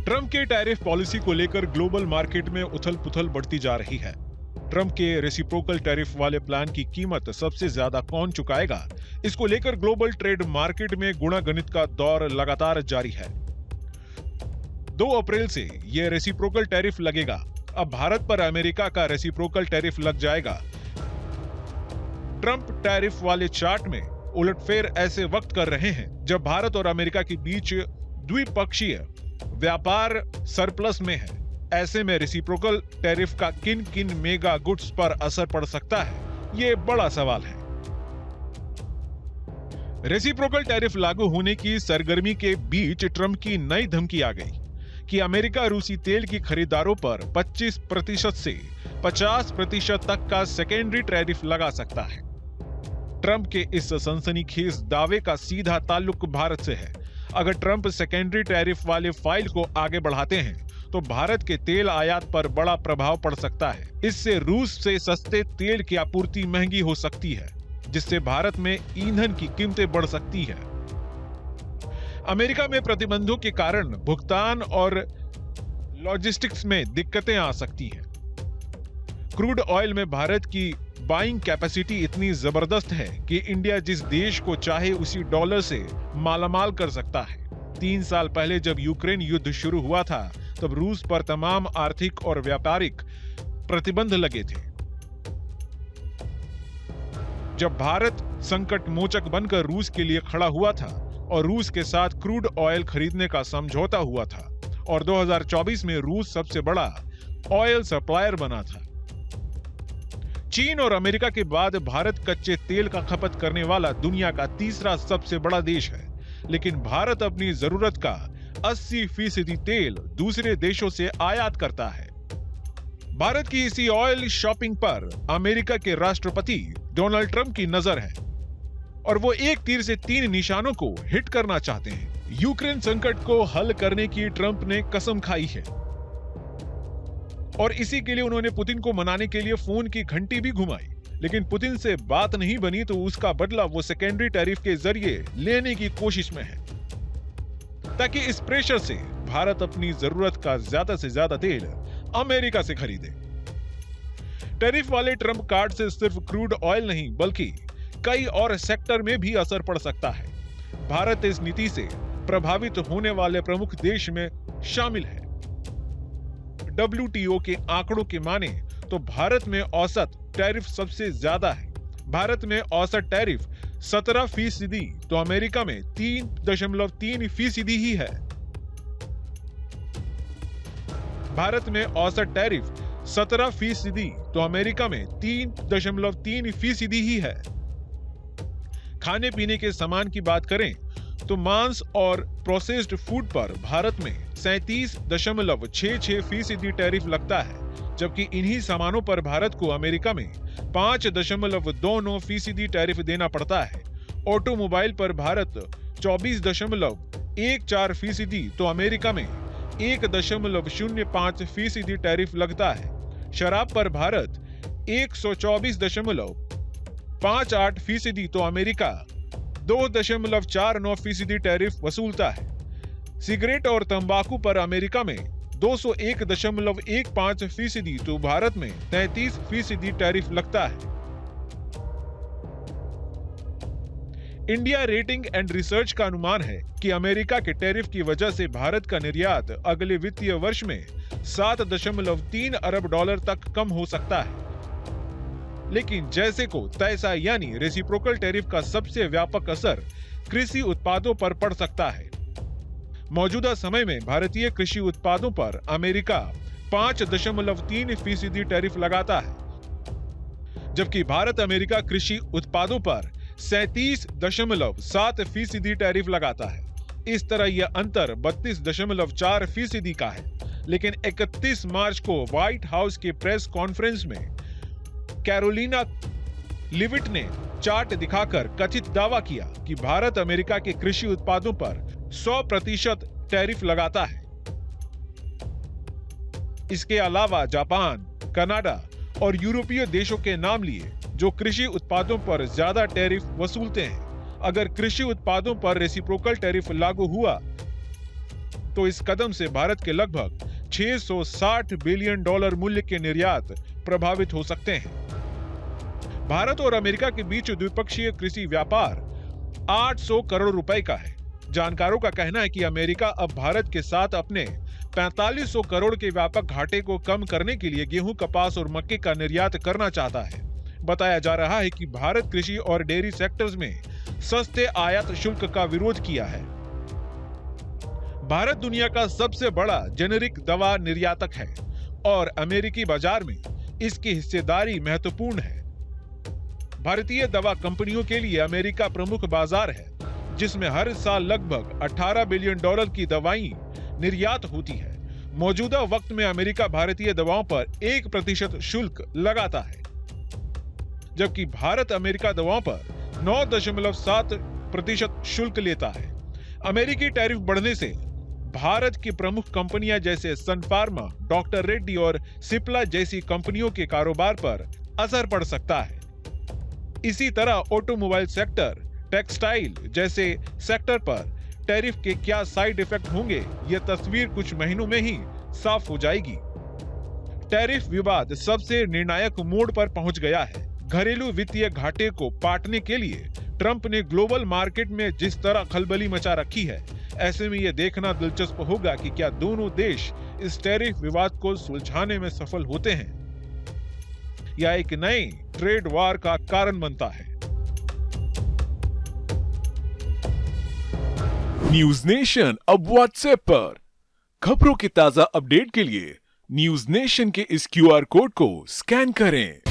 Trump के tariff policy को लेकर ग्लोबल मार्केट में उथल-पुथल बढ़ती जा रही है। ट्रंप के रेसिप्रोकल टैरिफ वाले प्लान की कीमत सबसे ज्यादा कौन चुकाएगा, इसको लेकर ग्लोबल ट्रेड मार्केट में गुणागणित का दौर लगातार जारी है। 2 अप्रैल से यह रेसिप्रोकल टैरिफ लगेगा। अब भारत पर अमेरिका का रेसिप्रोकल टैरिफ लग जाएगा। ट्रंप टैरिफ वाले चार्ट में उलटफेर ऐसे वक्त कर रहे हैं जब भारत और अमेरिका के बीच द्विपक्षीय व्यापार सरप्लस में है। ऐसे में रेसिप्रोकल टैरिफ का किन किन मेगा गुड्स पर असर पड़ सकता है, ये बड़ा सवाल है। रेसिप्रोकल टैरिफ लागू होने की सरगर्मी के बीच ट्रंप की नई धमकी आ गई कि अमेरिका रूसी तेल की खरीदारों पर 25% से 50% तक का सेकेंडरी टैरिफ लगा सकता है। ट्रंप के इस सनसनीखेज दावे का सीधा ताल्लुक भारत से है। अगर ट्रंप सेकेंडरी टैरिफ वाले फाइल को आगे बढ़ाते हैं तो भारत के तेल आयात पर बड़ा प्रभाव पड़ सकता है। इससे रूस से सस्ते तेल की आपूर्ति महंगी हो सकती है, जिससे भारत में ईंधन की कीमतें बढ़ सकती है। अमेरिका में प्रतिबंधों के कारण भुगतान और लॉजिस्टिक्स में दिक्कतें आ सकती हैं। क्रूड ऑयल में भारत की बाइंग कैपेसिटी इतनी जबरदस्त है कि इंडिया जिस देश को चाहे उसी डॉलर से मालामाल कर सकता है। 3 साल पहले जब यूक्रेन युद्ध शुरू हुआ था, तब रूस पर तमाम आर्थिक और व्यापारिक प्रतिबंध लगे थे। जब भारत संकट मोचक बनकर रूस के लिए खड़ा हुआ था और रूस के साथ क्रूड ऑयल खरीदने का समझौता हुआ था, और 2024 में रूस सबसे बड़ा ऑयल सप्लायर बना था। चीन और अमेरिका के बाद भारत कच्चे तेल का खपत करने वाला दुनिया का तीसरा सबसे बड़ा देश है, लेकिन भारत अपनी जरूरत का 80% तेल दूसरे देशों से आयात करता है। भारत की इसी ऑयल शॉपिंग पर अमेरिका के राष्ट्रपति डोनाल्ड ट्रंप की नजर है और वो एक तीर से 3 निशानों को हिट करना चाहते हैं। यूक्रेन संकट को हल करने की ट्रंप ने कसम खाई है और इसी के लिए उन्होंने पुतिन को मनाने के लिए फोन की घंटी भी घुमाई, लेकिन पुतिन से बात नहीं बनी तो उसका बदला वो सेकेंडरी टैरिफ के जरिए लेने की कोशिश में है, ताकि इस प्रेशर से भारत अपनी जरूरत का ज्यादा से ज्यादा तेल अमेरिका से खरीदे। टैरिफ वाले ट्रंप कार्ड से सिर्फ क्रूड ऑयल नहीं बल्कि कई और सेक्टर में भी असर पड़ सकता है। भारत इस नीति से प्रभावित होने वाले प्रमुख देश में शामिल है। WTO के आंकड़ों के माने तो भारत में औसत टैरिफ सबसे ज्यादा है। भारत में औसत टैरिफ 17% तो अमेरिका में 3.3% ही है। भारत में औसत टैरिफ 17% तो अमेरिका में 3.3% ही है। खाने पीने के सामान की बात करें तो मांस और प्रोसेस्ड फूड पर भारत में 37.66% टैरिफ लगता है, जबकि इन्हीं सामानों पर भारत को अमेरिका में 5.29% टैरिफ देना पड़ता है। ऑटोमोबाइल पर भारत 24.14% तो अमेरिका में 1.05% टैरिफ लगता है। शराब पर भारत 124.58% तो अमेरिका 2.49% टैरिफ वसूलता है। सिगरेट और तंबाकू पर अमेरिका में 201.15% तो भारत में 33% टैरिफ लगता है। इंडिया रेटिंग एंड रिसर्च का अनुमान है कि अमेरिका के टैरिफ की वजह से भारत का निर्यात अगले वित्तीय वर्ष में 7.3 अरब डॉलर तक कम हो सकता है। लेकिन जैसे को तैसा, यानी रेसिप्रोकल टैरिफ का सबसे व्यापक असर कृषि उत्पादों पर पड़ सकता है। मौजूदा समय में भारतीय कृषि उत्पादों पर अमेरिका 5.3% टैरिफ लगाता है, जबकि भारत अमेरिका कृषि उत्पादों पर 37.7% टैरिफ लगाता है। इस तरह यह अंतर 32.4% का है। लेकिन 31 मार्च को व्हाइट हाउस के प्रेस कॉन्फ्रेंस में कैरोलिना लिविट ने चार्ट दिखाकर कथित दावा किया कि भारत अमेरिका के कृषि उत्पादों पर 100% टैरिफ लगाता है। इसके अलावा जापान, कनाडा और यूरोपीय देशों के नाम लिए जो कृषि उत्पादों पर ज्यादा टैरिफ वसूलते हैं। अगर कृषि उत्पादों पर रेसिप्रोकल टैरिफ लागू हुआ तो इस कदम से भारत के लगभग 660 बिलियन डॉलर मूल्य के निर्यात प्रभावित हो सकते हैं। भारत और अमेरिका के बीच द्विपक्षीय कृषि व्यापार 800 करोड़ रुपए का है। जानकारों का कहना है कि अमेरिका अब भारत के साथ अपने 4500 करोड़ के व्यापक घाटे को कम करने के लिए गेहूं, कपास और मक्के का निर्यात करना चाहता है। बताया जा रहा है कि भारत कृषि और डेयरी सेक्टर्स में सस्ते आयात शुल्क का विरोध किया है। भारत दुनिया का सबसे बड़ा जेनेरिक दवा निर्यातक है और अमेरिकी बाजार में इसकी हिस्सेदारी महत्वपूर्ण है। भारतीय दवा कंपनियों के लिए अमेरिका प्रमुख बाजार है, जिसमें हर साल लगभग 18 बिलियन डॉलर की दवाएं निर्यात होती है। मौजूदा वक्त में अमेरिका भारतीय दवाओं पर 1% शुल्क लगाता है, जबकि भारत अमेरिका दवाओं पर 9.7% शुल्क लेता है। अमेरिकी टैरिफ बढ़ने से भारत की प्रमुख कंपनियां जैसे सन फार्मा, डॉक्टर रेड्डी और सिप्ला जैसी कंपनियों के कारोबार पर असर पड़ सकता है। इसी तरह ऑटोमोबाइल सेक्टर, टेक्सटाइल जैसे सेक्टर पर टैरिफ के क्या साइड इफेक्ट होंगे, यह तस्वीर कुछ महीनों में ही साफ हो जाएगी। टैरिफ विवाद सबसे निर्णायक मोड़ पर पहुंच गया है। घरेलू वित्तीय घाटे को पाटने के लिए ट्रंप ने ग्लोबल मार्केट में जिस तरह खलबली मचा रखी है, ऐसे में यह देखना दिलचस्प होगा कि क्या दोनों देश इस टैरिफ विवाद को सुलझाने में सफल होते हैं या एक नए ट्रेड वार का कारण बनता है। न्यूज नेशन अब व्हाट्सएप पर खबरों के ताजा अपडेट के लिए न्यूज नेशन के इस QR कोड को स्कैन करें।